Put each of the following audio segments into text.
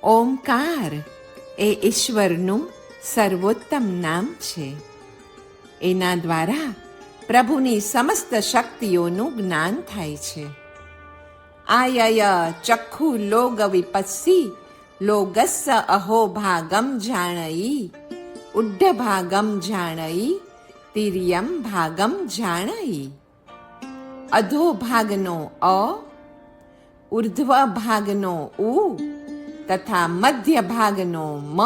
ઓમકાર એ ઈશ્વરનું સર્વોત્તમ નામ છે. એના દ્વારા પ્રભુની સમસ્ત શક્તિઓનું જ્ઞાન થાય છે. આયય ચક્ષુ લોગ વિપસ્સી લોગસ્સ અહો ભાગમ જાણઈ ઉડ્ઢ ભાગમ જાણઈ તિર્યમ ભાગમ જાણઈ. અધો ભાગનો અ, ઉર્ધ્વ ભાગનો ઉ તથા મધ્ય ભાગનો મ,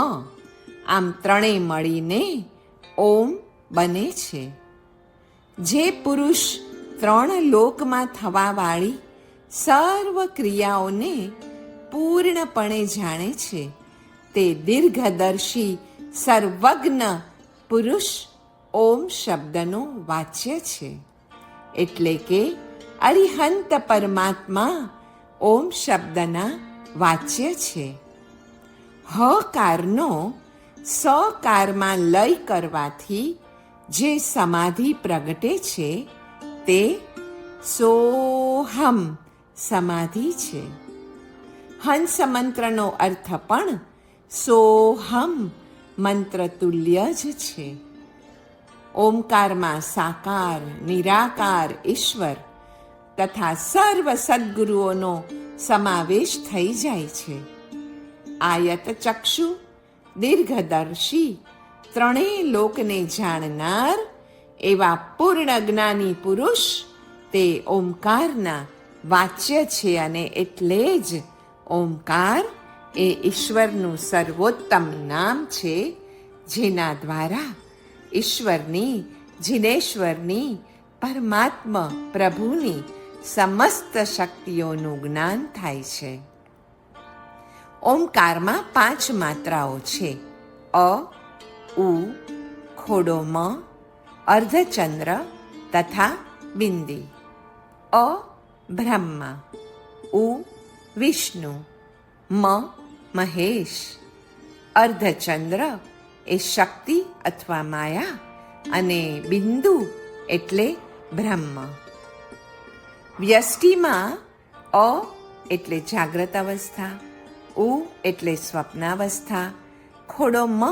આમ ત્રણેય મળીને ઓમ બને છે. જે પુરુષ ત્રણ લોકમાં થવાવાળી સર્વ ક્રિયાઓને પૂર્ણપણે જાણે છે તે દીર્ઘદર્શી સર્વજ્ઞ પુરુષ ઓમ શબ્દનો વાચ્ય છે. એટલે કે અરિહંત પરમાત્મા ઓમ શબ્દના વાચ્ય છે. હકારનો સકારમાં લય કરવાથી જે સમાધિ પ્રગટે છે તે સોહમ સમાધિ છે. હંસ મંત્રનો અર્થ પણ સોહમ મંત્ર તુલ્ય જ છે. ઓમકારમાં સાકાર નિરાકાર ઈશ્વર તથા સર્વ સદ્ગુરુઓનો સમાવેશ થઈ જાય છે. આયત ચક્ષુ દીર્ઘદર્શી ત્રણેય લોકને જાણનાર એવા પૂર્ણ જ્ઞાની પુરુષ તે ઓમકારના વાચ્ય છે. અને એટલે જ ઓમકાર એ ઈશ્વરનું સર્વોત્તમ નામ છે, જેના દ્વારા ઈશ્વરની જીનેશ્વરની પરમાત્મા પ્રભુની સમસ્ત શક્તિઓનું જ્ઞાન થાય છે. ઓમકારમાં 5 માત્રાઓ છે. અ, ઉ, ખોડો મ, અર્ધચંદ્ર તથા બિંદી. અ બ્રહ્મા, ઉ વિષ્ણુ, મ મહેશ. અર્ધચંદ્ર એ શક્તિ અથવા માયા અને બિંદુ એટલે બ્રહ્મ. વ્યષ્ટિમાં અ એટલે જાગ્રત અવસ્થા, ઉ એટલે સ્વપ્નાવસ્થા, ખોડો મ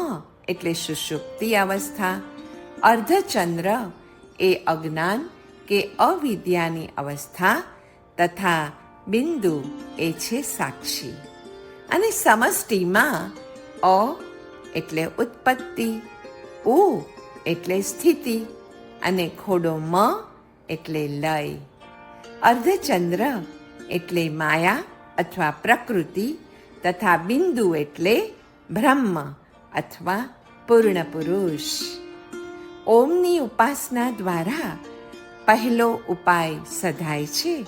એટલે સુષુપ્તિ અવસ્થા, અર્ધચંદ્ર એ અજ્ઞાન કે અવિદ્યાની અવસ્થા તથા બિંદુ એ છે સાક્ષી. અને સમષ્ટિમાં અ એટલે ઉત્પત્તિ, ઉ એટલે સ્થિતિ અને ખોડો મ એટલે લય. અર્ધચંદ્ર એટલે માયા અથવા પ્રકૃતિ તથા બિંદુ એટલે બ્રહ્મ અથવા પૂર્ણ પુરુષ. ઓમની ઉપાસના દ્વારા પહેલો ઉપાય સધાય છે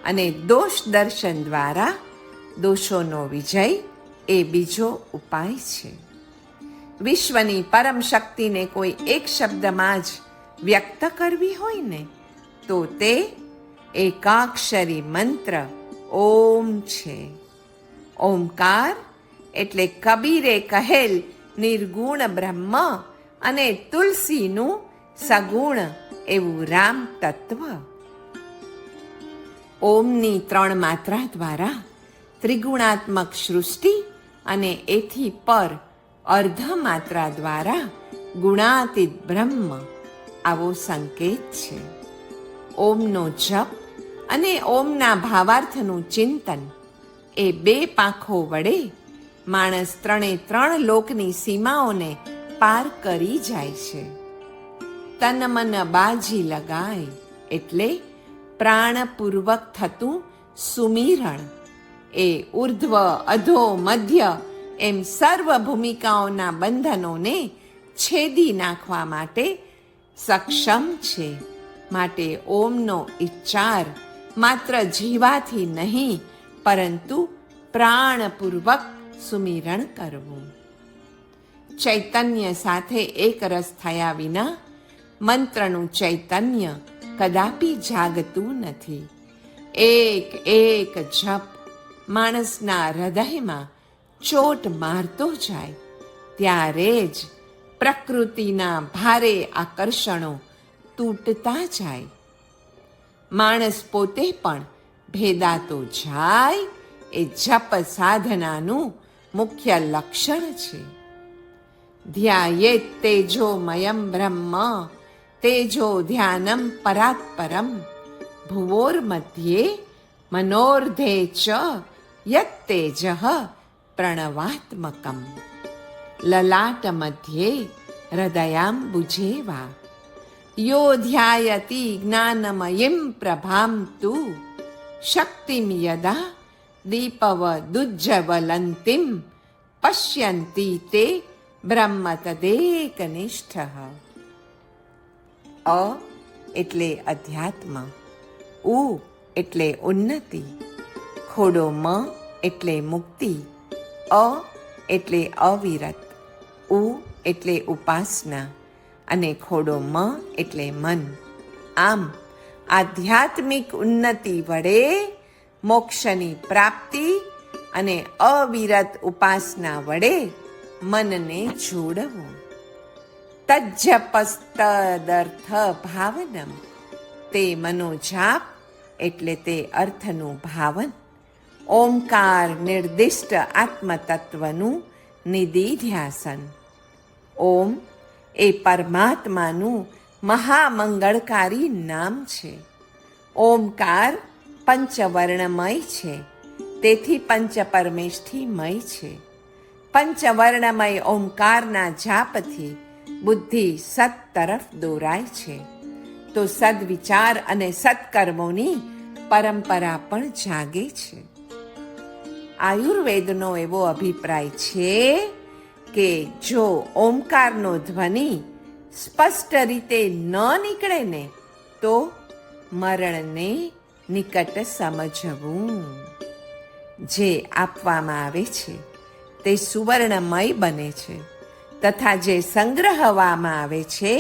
અને દોષ દર્શન દ્વારા દોષોનો વિજય એ બીજો ઉપાય છે. વિશ્વની પરમ શક્તિને કોઈ એક શબ્દમાં જ વ્યક્ત કરવી હોય ને તો તે એકાક્ષરી મંત્ર ઓમ છે. ઓમકાર એટલે કબીરે કહેલ નિર્ગુણ બ્રહ્મ અને તુલસીનું સગુણ એવું રામ તત્વ. ઓમની 3 માત્રા દ્વારા ત્રિગુણાત્મક સૃષ્ટિ અને એથી પર અર્ધ માત્રા દ્વારા ગુણાતીત બ્રહ્મ આવો સંકેત છે. ઓમનો જપ અને ઓમના ભાવાર્થનું ચિંતન એ 2 પાંખો વડે માણસ 3 લોકની સીમાઓને પાર કરી જાય છે. તન મન બાજી લગાય એટલે પ્રાણપૂર્વક થતું સુમિરણ એ ઉર્ધ્વ અધો મધ્ય એમ સર્વ ભૂમિકાઓના બંધનોને છેદી નાખવા માટે સક્ષમ છે. માટે ઓમનો ઉચ્ચાર માત્ર જીવાથી નહીં પરંતુ પ્રાણપૂર્વક સુમિરણ કરવું. ચૈતન્ય સાથે એક રસ થયા વિના મંત્રનું ચૈતન્ય કદાપી જાગતું નથી. એક એક જપ માણસના હૃદયમાં ચોટ મારતો જાય ત્યારે જ પ્રકૃતિના ભારે આકર્ષણો તૂટતા જાય. માણસ પોતે પણ ભેદાતો જાય એ જપ સાધનાનું મુખ્ય લક્ષણ છે. ધ્યાયેત તેજોમયમ બ્રહ્મ તેજો ધ્યાનમ પરાત્પરમ ભુવોર્મધ્યે મનોર્ધે ચ યત તેજઃ પ્રણવાત્મકમ લલાટ મધ્યે હૃદયાંબુજે વા યો ધ્યાયતિ જ્ઞાનમયીં પ્રભાં તુ શક્તિમ યદા દીપવદુજ્જવલંતીમ પશ્યન્તિ તે બ્રહ્મ તદેકનિષ્ઠ. અ એટલે અધ્યાત્મ, ઉ એટલે ઉન્નતિ, ખોડો મ એટલે મુક્તિ, અ એટલે અવિરત, ઉ એટલે ઉપાસના અને ખોડો મ એટલે મન. આમ આધ્યાત્મિક ઉન્નતિ વડે મોક્ષની પ્રાપ્તિ અને અવિરત ઉપાસના વડે મનને જોડવું. તજ્જપસ્તદર્થ ભાવનમ, તે મનોજાપ એટલે તે અર્થનું ભાવન. ઓમકાર નિર્દિષ્ટ આત્મતત્વનું નિદિધ્યાસન. ઓમ એ પરમાત્માનું મહામંગળકારી નામ છે. ઓમકાર પંચવર્ણમય છે, તેથી પંચપરમેષ્ઠીમય છે. પંચવર્ણમય ઓમકારના જાપથી બુદ્ધિ સત તરફ દોરાય છે, તો સદવિચાર અને સત્કર્મોની પરંપરા પણ જાગે છે. આયુર્વેદનો એવો અભિપ્રાય છે કે જો ઓમકારનો ધ્વનિ સ્પષ્ટ રીતે ન નીકળે ને તો મરણને નિકટ સમજવું. જે આપવામાં આવે છે તે સુવર્ણમય બને છે, તથા જે સંગ્રહવામાં આવે છે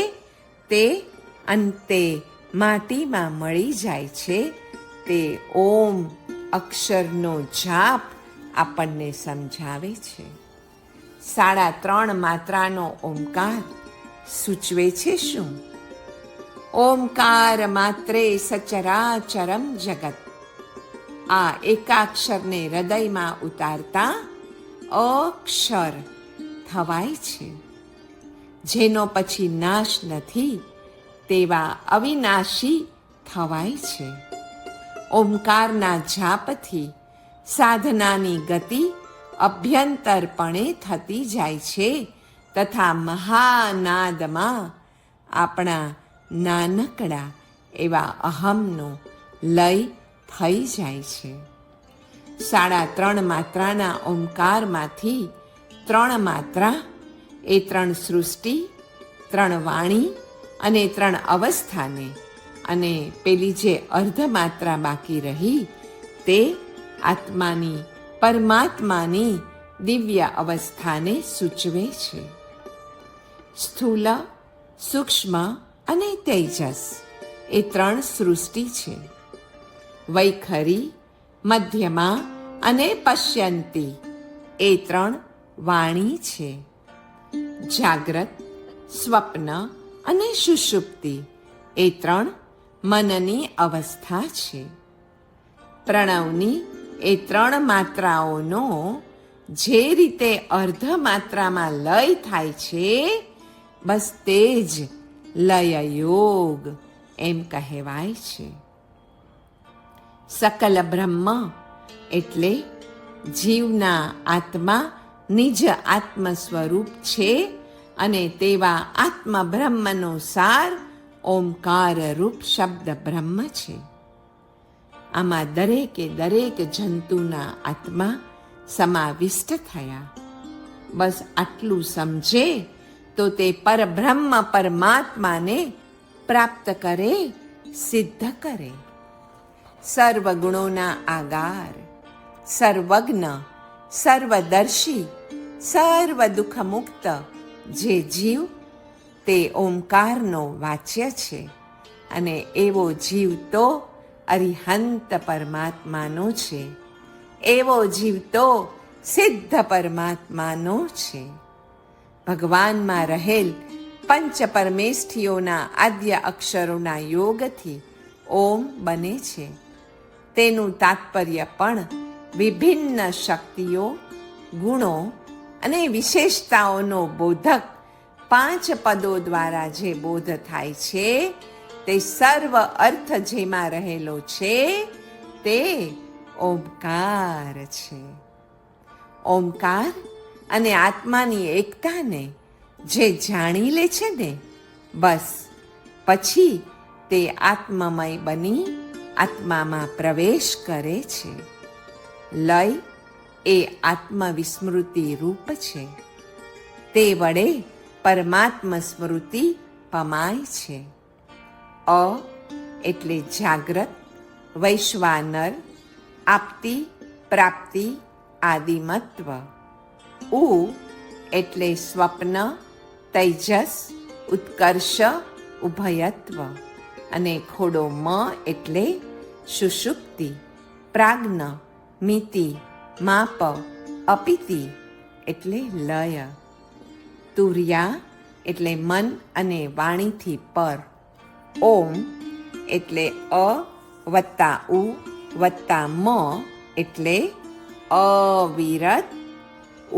તે અંતે માટીમાં મળી જાય છે. તે ઓમ અક્ષરનો જાપ આપણને સમજાવે છે. 3.5 માત્રાનો ઓમકાર સૂચવે છે શું? ઓમકાર માત્રે સચરાચરમ જગત. આ એકાક્ષરને હૃદયમાં ઉતારતા અક્ષર થવાય છે. જેનો પછી નાશ નથી તેવા અવિનાશી થવાય છે. ઓમકારના જાપથી સાધનાની ગતિ અભ્યંતરપણે થતી જાય છે, તથા મહાનાદમાં આપણા નાનકડા એવા અહમનો લય થઈ જાય છે. 3.5 માત્રાના ઓમકારમાંથી 3 માત્રા એ 3 સૃષ્ટિ, 3 વાણી અને 3 અવસ્થાને, અને પેલી જે અર્ધમાત્રા બાકી રહી તે આત્માની પરમાત્માની દિવ્ય અવસ્થાને સૂચવે છે. સ્થૂલ, સૂક્ષ્મ અને તેજસ એ 3 સૃષ્ટિ છે. વૈખરી, મધ્યમા અને પશ્યંતી એ 3 વાણી છે. જાગ્રત, સ્વપ્ન અને સુષુપ્તિ એ 3 મનની અવસ્થા છે. પ્રણવની એ 3 માત્રાઓનો જે રીતે અર્ધ માત્રામાં લય થાય છે, બસ તે જ લય યોગ એમ કહેવાય છે. સકલ બ્રહ્મ એટલે જીવના આત્મા નિજ આત્મ સ્વરૂપ છે, અને તેવા આત્મ બ્રહ્મનો સાર ઓમકાર રૂપ શબ્દ બ્રહ્મ છે. આમાં દરેકે દરેક જંતુના આત્મા સમાવિષ્ટ થયા. બસ આટલું સમજે તો તે પરબ્રહ્મ પરમાત્માને પ્રાપ્ત કરે, સિદ્ધ કરે. સર્વગુણોના આગાર, સર્વજ્ઞ, સર્વદર્શી, સર્વ દુઃખ મુક્ત જે જીવ તે ઓમકારનો વાચ્ય છે, અને એવો જીવ તો અરિહંત પરમાત્માનો છે. એવો જીવ તો સિદ્ધ પરમાત્માનો છે. ભગવાનમાં રહેલ પંચ પરમેષ્ઠીઓના આદ્ય અક્ષરોના યોગથી ઓમ બને છે. તેનું તાત્પર્ય પણ વિભિન્ન શક્તિઓ, ગુણો અને વિશેષતાઓનો બોધક 5 પદો દ્વારા જે બોધ થાય છે તે સર્વ અર્થ જેમાં રહેલો છે તે ઓમકાર છે. ઓમકાર અને આત્માની એકતાને જે જાણી લે છે ને, બસ પછી તે આત્મમય બની આત્મામાં પ્રવેશ કરે છે. લય એ આત્મવિસ્મૃતિ રૂપ છે. તે વડે પરમાત્મ સ્મૃતિ પમાય છે. અ એટલે જાગ્રત, વૈશ્વાનર, આપતી, પ્રાપ્તિ, આદિમત્વ. ઉ એટલે સ્વપ્ન, તૈજસ, ઉત્કર્ષ, ઉભયત્વ. અને ખોડો મ એટલે સુષુપ્તિ, પ્રાજ્ઞ, મિતિ, માપ, અપિતિ એટલે લય. તુર્યા એટલે મન અને વાણીથી પર. ઓમ એટલે અ વત્તા ઉ વત્તા મ એટલે અવિરત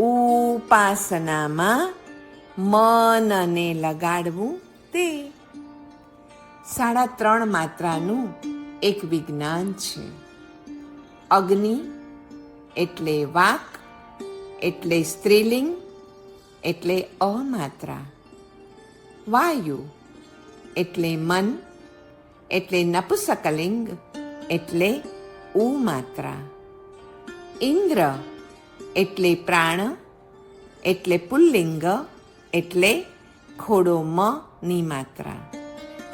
ઉપાસનામાં મનને લગાડવું તે. 3.5 માત્રાનું એક વિજ્ઞાન છે. અગ્નિ એટલે વાક એટલે સ્ત્રીલિંગ એટલે અમાત્રા. વાયુ એટલે મન એટલે નપુસકલિંગ એટલે ઉમાત્રા. ઇન્દ્ર એટલે પ્રાણ એટલે પુલ્લિંગ એટલે ખોડો મ ની માત્રા.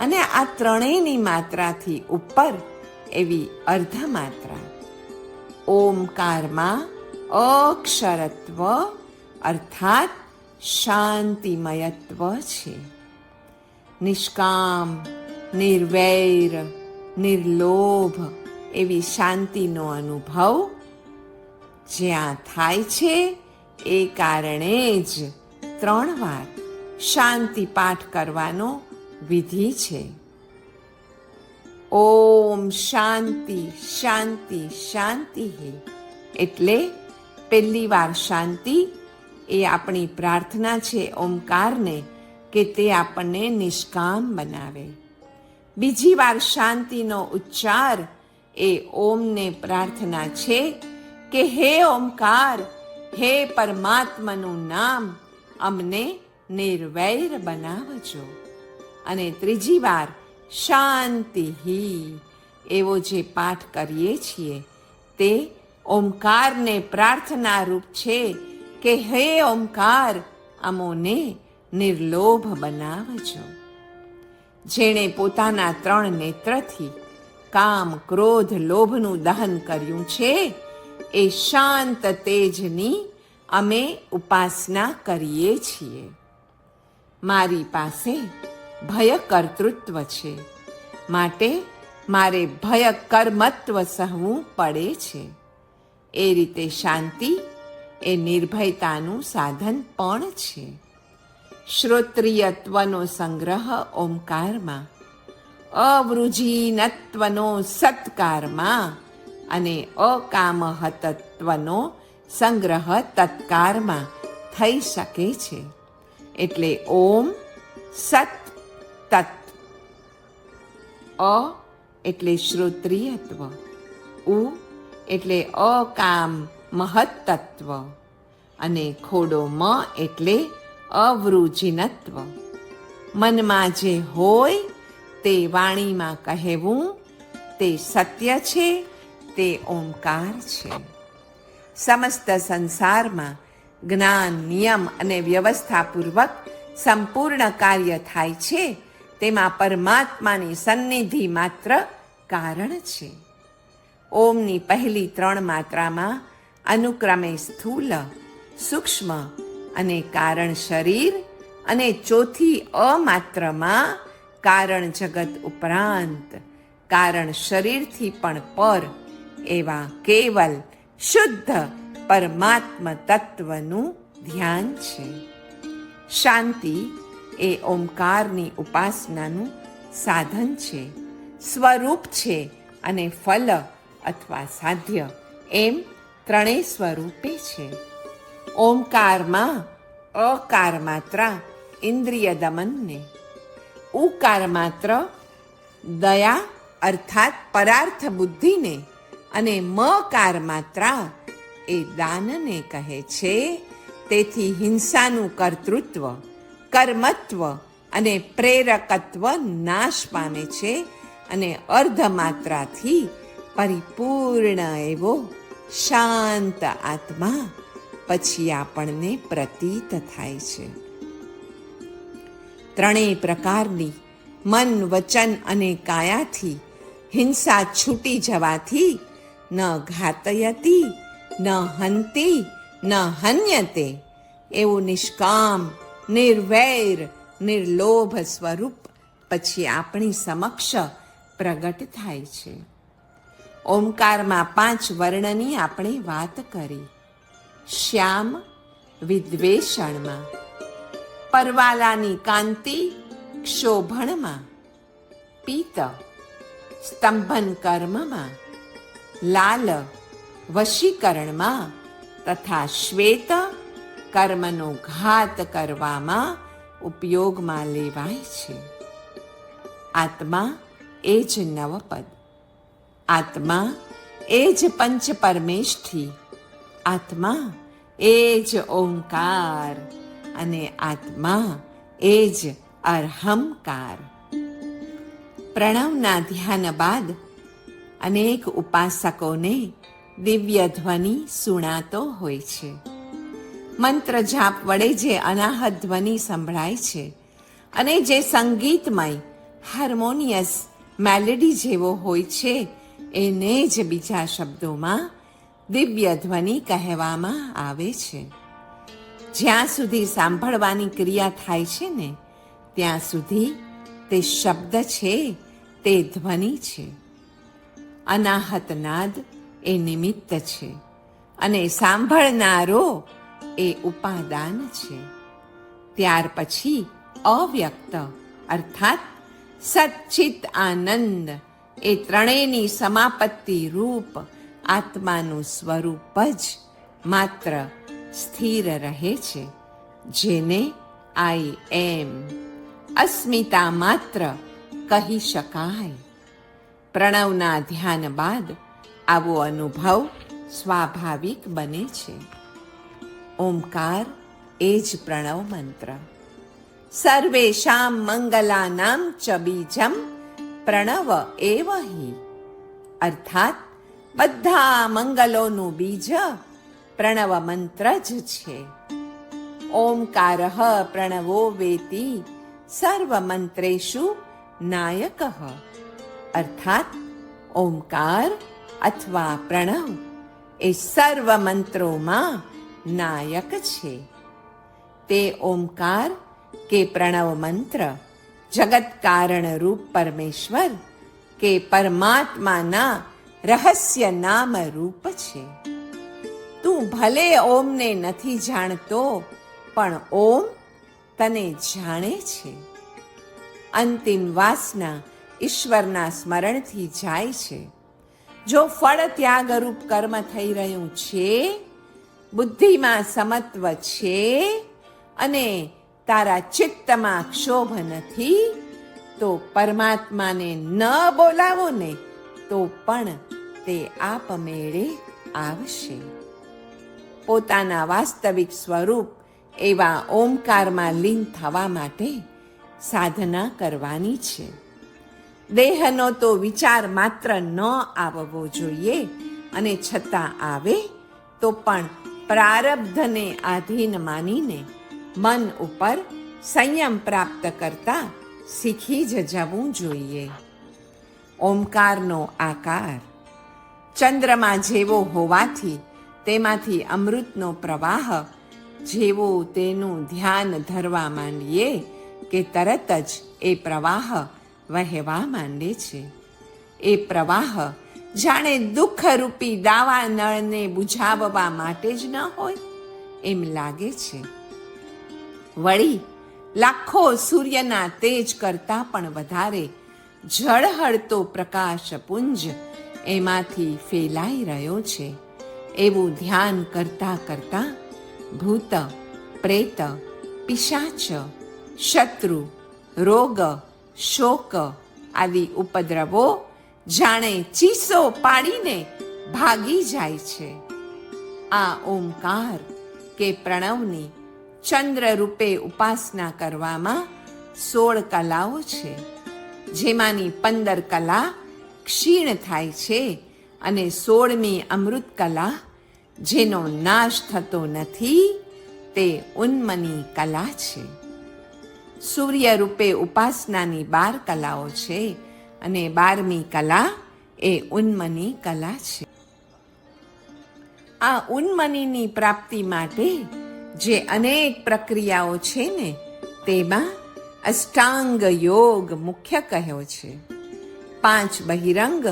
અને આ ત્રણેયની માત્રાથી ઉપર એવી અર્ધમાત્રા. ઓમકારમાં અક્ષરત્વ અર્થાત શાંતિમયત્વ છે. નિષ્કામ, નિર્વૈર, નિર્લોભ એવી શાંતિનો અનુભવ જ્યાં થાય છે એ કારણે જ 3 વાર શાંતિ પાઠ કરવાનો વિધિ છે. ઓમ શાંતિ શાંતિ શાંતિ એટલે પહેલી વાર શાંતિ એ આપણી પ્રાર્થના છે ઓમકારને કે તે આપણને નિષ્કામ બનાવે. બીજી વાર શાંતિનો ઉચ્ચાર એ ઓમને પ્રાર્થના છે કે હે ઓમકાર, હે પરમાત્માનું નામ અમને નિર્વૈર બનાવજો. અને ત્રીજી વાર શાંતિ એવો જે પાઠ કરીએ છીએ તે ઓમકારને પ્રાર્થના રૂપ છે કે હે ઓમકાર અમોને નિર્લોભ બનાવજો. જેણે પોતાના 3 નેત્રથી કામ, ક્રોધ, લોભનું દહન કર્યું છે એ શાંત તેજની અમે ઉપાસના કરીએ છીએ. મારી પાસે ભય કર્તૃત્વ છે, માટે મારે ભય કર્મત્વ સહવું પડે છે. એ રીતે શાંતિ એ નિર્ભયતાનું સાધન પણ છે. શ્રોત્રિયત્વનો સંગ્રહ ઓમકારમાં, અવૃજીનત્વનો સત્કારમાં અને અકામહતત્વનો સંગ્રહ તત્કારમાં થઈ શકે છે. એટલે ઓમ સત તત. અ એટલે શ્રોત્રિયત્વ, ઉ એટલે અકામ મહત્તત્વ અને ખોડો મ એટલે અવૃજિનત્વ. મનમાં જે હોય તે વાણીમાં કહેવું તે સત્ય છે, તે ઓમકાર છે. સમસ્ત સંસારમાં જ્ઞાન, નિયમ અને વ્યવસ્થાપૂર્વક સંપૂર્ણ કાર્ય થાય છે તેમાં પરમાત્માની સન્નિધિ માત્ર કારણ છે. ઓમની પહેલી 3 માત્રામાં અનુક્રમે સ્થૂલ, સૂક્ષ્મ અને કારણ શરીર અને ચોથી અમાત્રમાં કારણ જગત ઉપરાંત કારણ શરીરથી પણ પર એવા કેવલ શુદ્ધ પરમાત્મ તત્વનું ધ્યાન છે. શાંતિ એ ઓમકારની ઉપાસનાનું સાધન છે, સ્વરૂપ છે અને ફલ અથવા સાધ્ય એમ 3 સ્વરૂપે છે. ઓમકારમાં અકાર માત્રા ઇન્દ્રિય દમનને, ઉકાર માત્ર દયા અર્થાત પરાર્થ બુદ્ધિને અને મકાર માત્રા એ દાનને કહે છે. તેથી હિંસાનું કર્તૃત્વ, કર્મત્વ અને પ્રેરકત્વ નાશ પામે છે અને અર્ધમાત્રાથી પરિપૂર્ણ એવો શાંત આત્મા પછી આપણને પ્રતીત થાય છે. ત્રણેય પ્રકારની મન, વચન અને કાયાથી હિંસા છૂટી જવાથી ન ઘાતયતી, ન હંતી, ન હન્યતે એવું નિષ્કામ, નિર્વૈર, નિર્લોભ સ્વરૂપ પછી આપણી સમક્ષ પ્રગટ થાય છે. ઓમકારમાં 5 વર્ણની આપણે વાત કરી. શ્યામ વિદ્વેષણમાં, પરવાલાની કાંતિ ક્ષોભણમાં, પીત સ્તંભન કર્મમાં, લાલ વશીકરણમાં તથા શ્વેત કર્મનો ઘાત કરવામાં ઉપયોગમાં લેવાય છે. આત્મા એ જ નવપદ, આત્મા એ જ પંચ પરમેષ્ઠી, આત્મા એ જ ઓંકાર અને આત્મા એ જ અર્હમકાર. પ્રણવના ધ્યાન બાદ અનેક ઉપાસકોને દિવ્ય ધ્વનિ સુણાતો હોય છે. મંત્ર જાપ વડે જે અનાહત ધ્વનિ સંભળાય છે અને જે સંગીતમય હાર્મોનિયસ મેલેડી જેવો હોય છે એને જ બીજા શબ્દોમાં દિવ્ય ધ્વનિ કહેવામાં આવે છે. જ્યાં સુધી સાંભળવાની ક્રિયા થાય છે ને ત્યાં સુધી તે શબ્દ છે, તે ધ્વનિ છે. અનાહત નાદ એ નિમિત્ત છે અને સાંભળનારો એ ઉપાદાન છે. ત્યાર પછી અવ્યક્ત અર્થાત સચ્ચિત આનંદ એ ત્રણેયની સમાપત્તિ રૂપ આત્માનું સ્વરૂપ જ માત્ર સ્થિર રહે છે, જેને આઈ એમ અસ્મિતા માત્ર કહી શકાય. પ્રણવના ધ્યાન બાદ આવો અનુભવ સ્વાભાવિક બને છે. ઓમકાર એ જ પ્રણવ મંત્ર. સર્વેષામ મંગલાનામ ચ બીજમ પ્રણવ એવ હિ, અર્થાત બધા મંગલોનું બીજ પ્રણવ મંત્ર જ છે. ઓમકારઃ પ્રણવો વેતિ સર્વ મંત્રેષુ નાયકઃ, અર્થાત ઓમકાર અથવા પ્રણવ એ સર્વ મંત્રોમાં નાયક છે. તે ઓમકાર કે પ્રણવ મંત્ર જગત કારણ રૂપ પરમેશ્વર કે પરમાત્માના રહસ્ય નામ રૂપ છે. તું ભલે ઓમને નથી જાણતો પણ ઓમ તને જાણે છે. અંતિમ વાસના ઈશ્વરના સ્મરણથી જાય છે. જો ફળ ત્યાગરૂપ કર્મ થઈ રહ્યું છે, બુદ્ધિમાં સમત્વ છે અને તારા ચિત્તમાં ક્ષોભ નથી, તો પરમાત્માને ન બોલાવો ને તો પણ તે આપમેળે આવશે. પોતાના વાસ્તવિક સ્વરૂપ એવા ઓમકારમાં લીન થવા માટે સાધના કરવાની છે. દેહનો તો વિચાર માત્ર ન આવવો જોઈએ અને છતાં આવે તો પણ પ્રારબ્ધને આધીન માનીને મન ઉપર સંયમ પ્રાપ્ત કરતા શીખી જ જવું જોઈએ. ઓમકારનો આકાર ચંદ્રમા જેવો હોવાથી તેમાંથી અમૃતનો પ્રવાહ જેવો તેનું ધ્યાન ધરવા માંડીએ કે તરત જ એ પ્રવાહ વહેવા માંડે છે. એ પ્રવાહ જાણે દુઃખરૂપી દાવા નળને બુઝાવવા માટે જ ન હોય એમ લાગે છે. વળી લાખો સૂર્યના તેજ કરતાં પણ વધારે ઝળહળતો પ્રકાશ પુંજ એમાંથી ફેલાઈ રહ્યો છે. એવું ધ્યાન કરતા કરતા ભૂત, પ્રેત, પિશાચ, શત્રુ, રોગ, શોક આદિ ઉપદ્રવો જાણે ચીસો પાડીને ભાગી જાય છે. આ ઓમકાર કે પ્રણવની ચંદ્ર રૂપે ઉપાસના કરવામાં 16 કલાઓ છે, જેમાંની 15 કલા ક્ષીણ થાય છે અને 16મી અમૃત કલા જેનો નાશ થતો નથી તે ઉન્મની કલા છે. સૂર્ય રૂપે ઉપાસનાની 12 કલાઓ છે અને 12મી કલા એ ઉન્મની કલા છે. આ ઉન્મનીની પ્રાપ્તિ માટે જે અનેક પ્રક્રિયાઓ છે ને તેમાં અષ્ટાંગ યોગ મુખ્ય કહ્યો છે. 5 બહિરંગ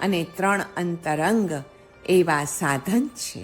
અને 3 અંતરંગ એવા સાધન છે.